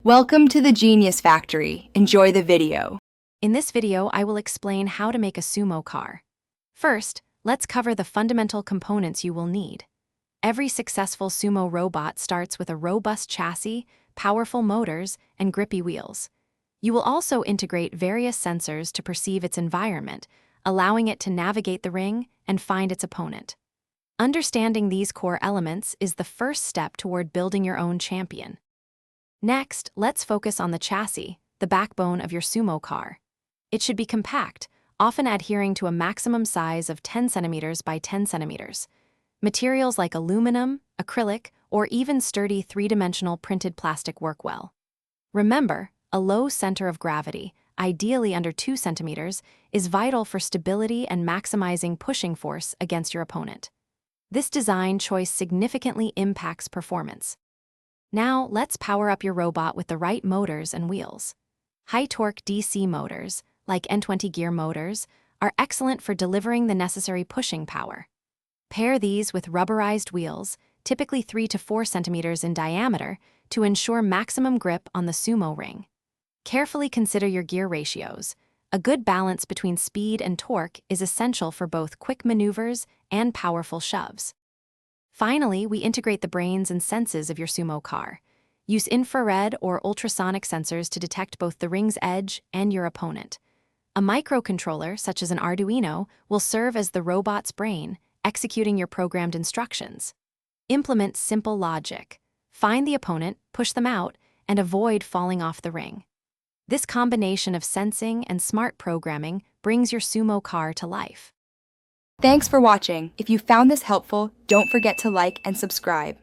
Welcome to the Genius Factory. Enjoy the video. In this video, I will explain how to make a sumo car. First, let's cover the fundamental components you will need. Every successful sumo robot starts with a robust chassis, powerful motors, and grippy wheels. You will also integrate various sensors to perceive its environment, allowing it to navigate the ring and find its opponent. Understanding these core elements is the first step toward building your own champion. Next, let's focus on the chassis, the backbone of your sumo car. It should be compact, often adhering to a maximum size of 10 centimeters by 10 centimeters. Materials like aluminum, acrylic, or even sturdy three-dimensional printed plastic work well. Remember, a low center of gravity, ideally under 2 centimeters, is vital for stability and maximizing pushing force against your opponent. This design choice significantly impacts performance. Now, let's power up your robot with the right motors and wheels. High-torque DC motors, like N20 gear motors, are excellent for delivering the necessary pushing power. Pair these with rubberized wheels, typically 3 to 4 centimeters in diameter, to ensure maximum grip on the sumo ring. Carefully consider your gear ratios. A good balance between speed and torque is essential for both quick maneuvers and powerful shoves. Finally, we integrate the brains and senses of your sumo car. Use infrared or ultrasonic sensors to detect both the ring's edge and your opponent. A microcontroller, such as an Arduino, will serve as the robot's brain, executing your programmed instructions. Implement simple logic. Find the opponent, push them out, and avoid falling off the ring. This combination of sensing and smart programming brings your sumo car to life. Thanks for watching. If you found this helpful, don't forget to like and subscribe.